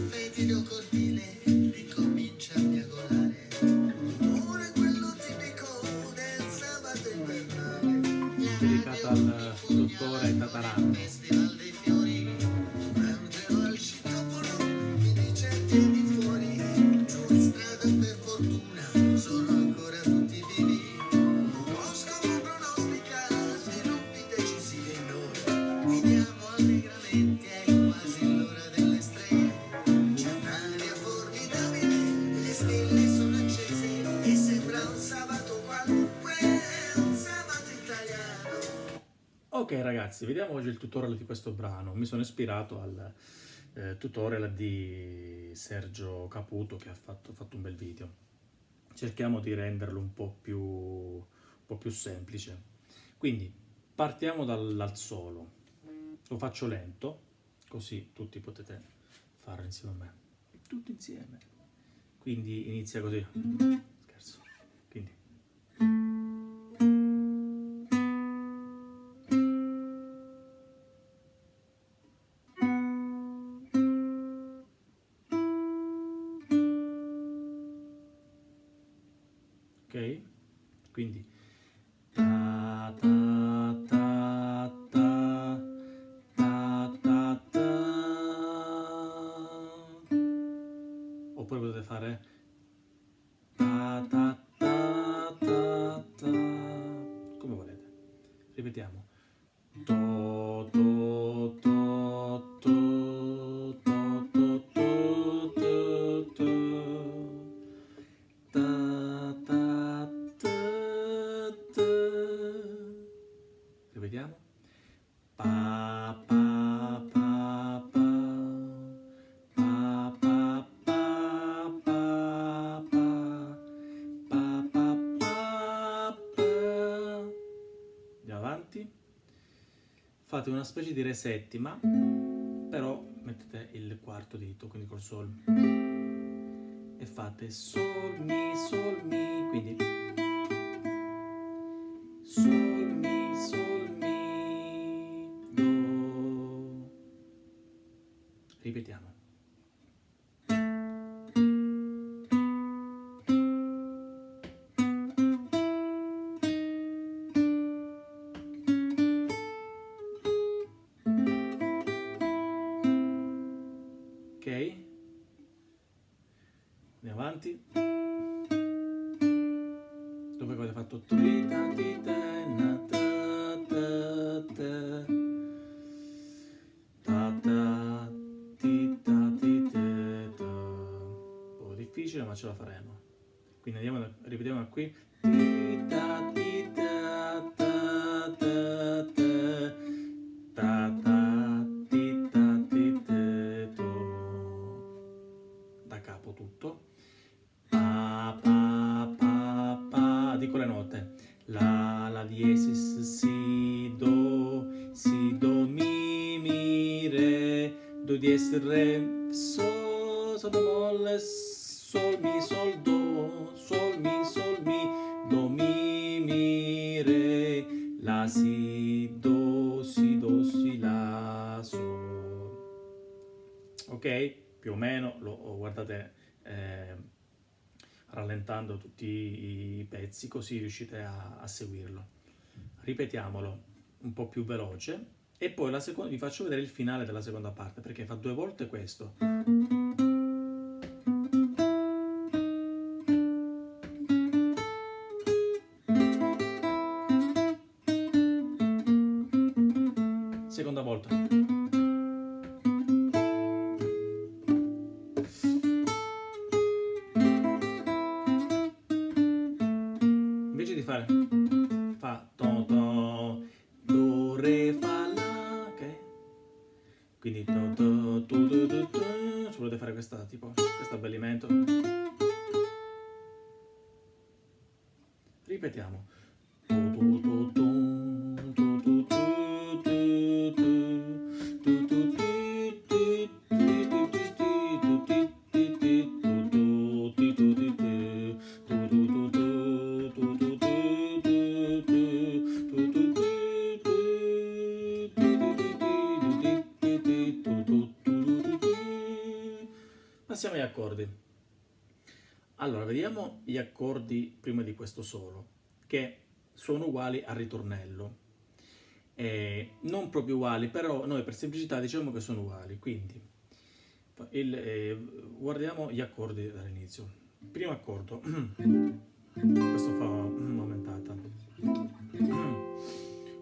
fetida cortile ricomincia a miagolare, ora è quello tipico del sabato invernale, dedicata al dottore Tatarano. festival dei fiori, Angelo al citofono mi dice vieni fuori, giù in strada per fortuna sono ancora tutti vivi, Mosca pronostica sviluppi decisivi in noi, guidiamo allegramente, è quasi l'ora delle streghe, c'è un'aria formidabile, le stelle sono accese e sembra un sabato qualunque, un sabato italiano. Ok ragazzi, vediamo oggi il tutorial di questo brano. Mi sono ispirato al tutorial di Sergio Caputo che ha fatto un bel video. Cerchiamo di renderlo un po' più semplice. Quindi partiamo dal solo. Lo faccio lento, così tutti potete farlo insieme a me. Tutti insieme. Quindi inizia così. Scherzo. Quindi. Ok? Quindi ta ta ta ta ta ta ta. Oppure potete fare ta ta ta ta ta, come volete. Ripetiamo. To to to to to to to to to. Ta ta ta ta. Ripetiamo. Pa pa pa pa. Pa pa pa pa pa. Pa pa pa pa. Andiamo avanti. Fate una specie di resettima, però mettete il quarto dito, quindi col sol. E fate sol mi, quindi sol mi, do. Ripetiamo. Ok? Andiamo avanti. Dove avete fatto trita tita na ta ta ta ta ta ti ta ti te ta. Un po' difficile ma ce la faremo. Quindi ripetiamo da qui. Ti ta ti ta ta ta ta ta ta ti ta ti te to. Da capo tutto. Pa pa pa pa, dico le note. La diesis, si do mi re, do diesis re, so bemolle, sol mi do mi re, la si do si la sol. Ok? Più o meno lo guardate rallentando tutti i pezzi, così riuscite a seguirlo. Ripetiamolo un po' più veloce e poi vi faccio vedere il finale della seconda parte, perché fa 2 volte questo. Seconda volta. Invece di fare fa to to do re fa la, ok? Quindi to to tu tu tu tu, se volete fare questo abbellimento. Ripetiamo. Tu tu tu tu tu tu tu tu tu tu accordi. Allora, vediamo gli accordi prima di questo solo, che sono uguali al ritornello. Non proprio uguali, però noi per semplicità diciamo che sono uguali. Quindi guardiamo gli accordi dall'inizio. Primo accordo, questo fa un'aumentata.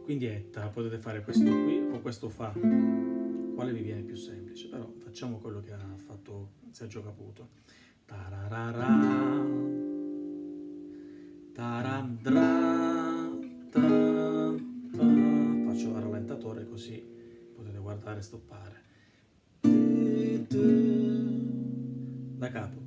Quindi potete fare questo qui o questo fa, quale vi viene più semplice, però facciamo quello che ha fatto Sergio Caputo. Tararara, taradra, ta, ta. Faccio a rallentatore così potete guardare e stoppare. Da capo.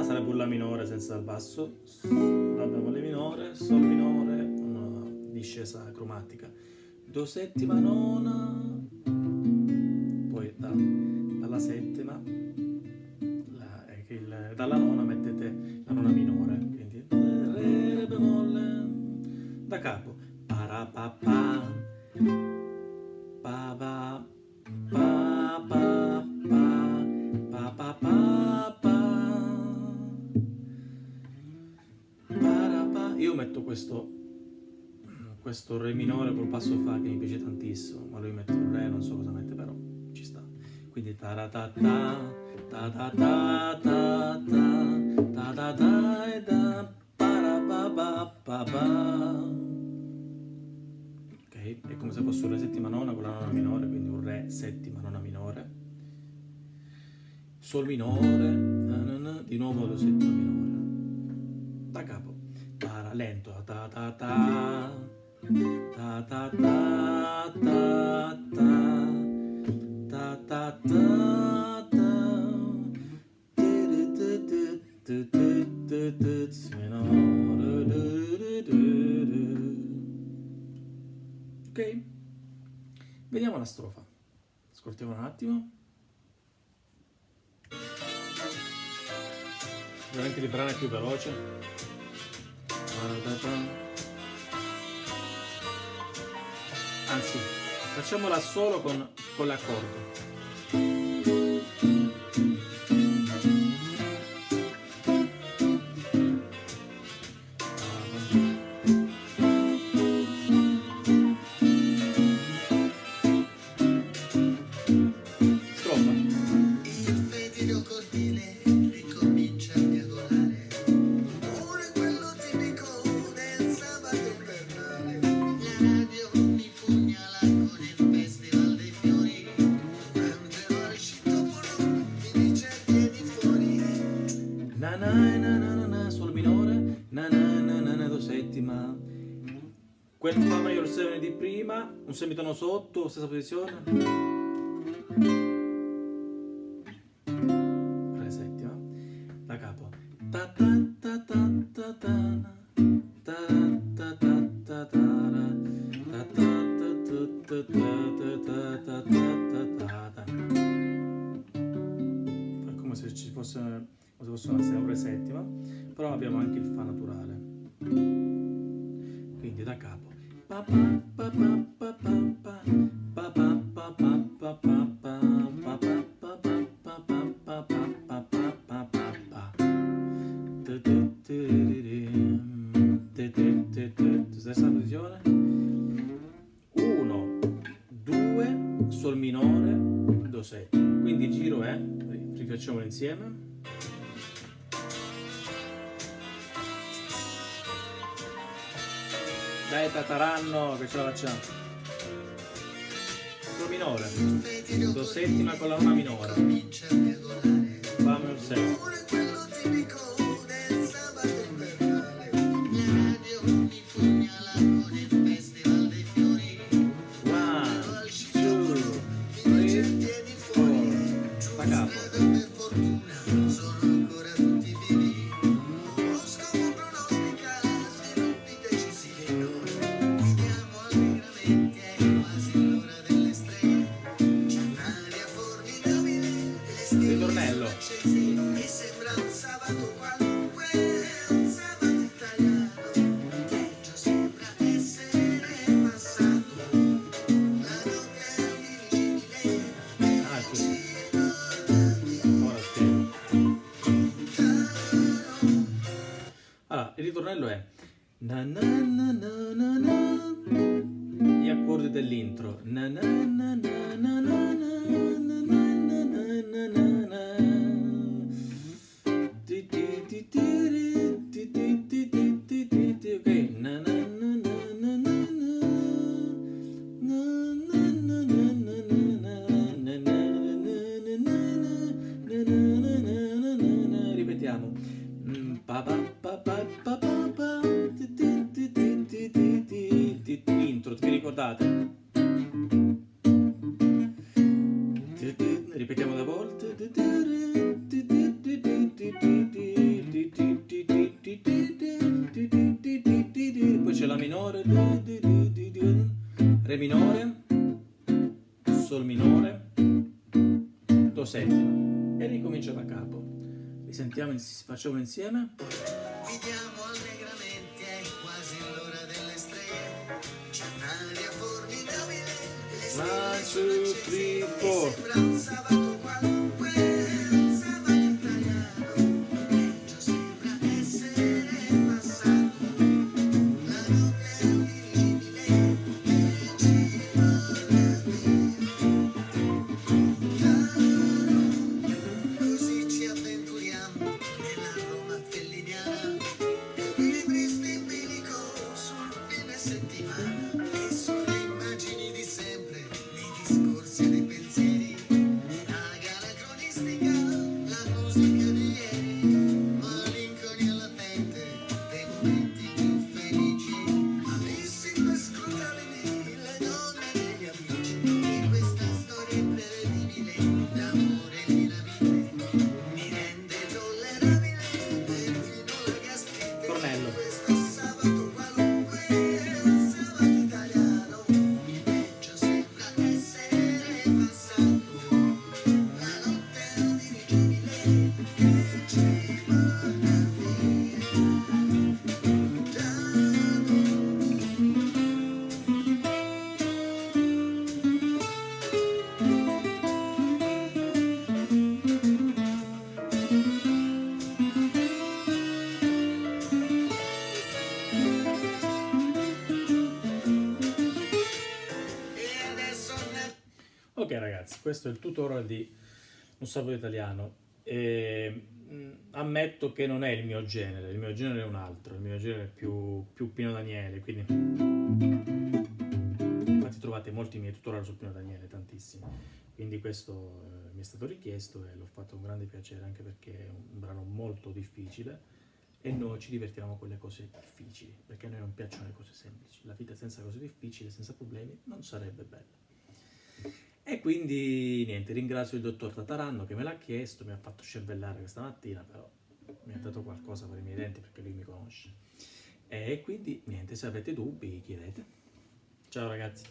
Sarebbe un La minore senza il basso. La bemolle minore, Sol minore, una discesa cromatica. Do settima nona, poi dalla settima, dalla nona mettete la nona minore, quindi re bemolle, da capo, parapapà, pa pa pa pa pa pa pa pa. Io metto questo re minore col passo fa che mi piace tantissimo, ma lui mette il re, non so cosa mette, però ci sta. Quindi taratata, ta ta ta ta ta ta ta e da parapapa pa pa. Ok, è come se fosse un re settima nona con la nona minore, quindi un re settima nona minore. Sol minore, di nuovo do settima minore. Da capo, lento, ta ta ta. Ta ta ta ta ta ta ta ta ok, vediamo la strofa, ascoltiamo un attimo. Veramente il brano è più veloce. Anzi, facciamola solo con l'accordo. Strofa. Il fetido cortile ricomincia a diagonale. Ora è quello tipico del sabato invernale. La radio mi pugnala con il festival dei fiori. Angelo al citofono mi dice vieni fuori. Na na na na na na, sol minore, na na na na na, do settima. Quel fa major 7 di prima, un semitono sotto, stessa posizione. Re settima, da capo. Ta ta ta ta ta ta na. Ta ta ta ta ta ra. Ta ta ta ta ta ta ta ta ta. È come se ci fosse, come se fosse una re settima, però abbiamo anche il fa naturale. Quindi da capo. Pa pa pa pa pa pa pa pa pa pa pa pa pa pa pa pa pa pa pa. Stessa posizione. 1 2 sol minore do settima. Quindi il giro è, rifacciamolo insieme. Dai tataranno che ce la facciamo. Sol minore, do settima con la nona minore. Comincia a diagonale. Fa major 7. Ora è quello tipico del sabato invernale. La radio mi pugnala con il festival dei fiori. 1 Al citofono 2 mi dice 3 vieni fuori. 4. Da capo. Per fortuna sono ancora tutti vivi. L'oroscopo pronostica sviluppi decisivi in noi. Viviamo allegramente, è quasi l'ora delle streghe. C'è un'aria formidabile, le stelle Ritornello. sono accese e sembra il ritornello è na na na na na na, gli accordi dell'intro na na na na na na na na na na na na. Ti ti ti ti ti ti ti ti ti ti ti, ok, na na na na na na na na na na na na na na. Ripetiamo. Pa pa pa pa pa pa pa, ti ti ti ti ti ti ti ti. L'intro, vi ricordate? Ripetiamo da volte. Poi c'è la minore, re minore, sol minore, do settima e ricomincia da capo. Risentiamo, facciamo insieme. Guidiamo allegramente, è quasi l'ora delle streghe. C'è un'aria formidabile, le stelle sono 1, 2, accese 3, e 4. sembra un sabato qualunque, un sabato italiano. Già sembra essere passato, la notte è indirigibile e ci vorrà così ci avventuriamo nella Roma felliniana, equilibristi in bilico sul fine settimana, e sulle immagini di sempre, nei discorsi e nei pensieri, la gara cronistica, la musica di ieri, malinconia latente, dei momenti più felici, malissimo e scrutabili, le donne e gli amici, di questa storia imprevedibile, d'amore dinamite, mi rende tollerabile perfino la gastrite. Tornello. Questo sabato qualunque, un sabato italiano, invece sembra essere passato, la notte è indirigibile che ci porta via. E adesso ne Ok ragazzi, questo è il tutorial di Un sabato italiano. Ammetto che non è il mio genere è un altro, il mio genere è più Pino Daniele, quindi infatti trovate molti miei tutorial su Pino Daniele, tantissimi, quindi questo mi è stato richiesto e l'ho fatto con grande piacere, anche perché è un brano molto difficile e noi ci divertiamo con le cose difficili, perché a noi non piacciono le cose semplici, la vita senza cose difficili, senza problemi, non sarebbe bella. E quindi niente, ringrazio il dottor Tataranno che me l'ha chiesto, mi ha fatto scervellare questa mattina, però mi ha dato qualcosa per i miei denti perché lui mi conosce. E quindi niente, se avete dubbi chiedete. Ciao ragazzi.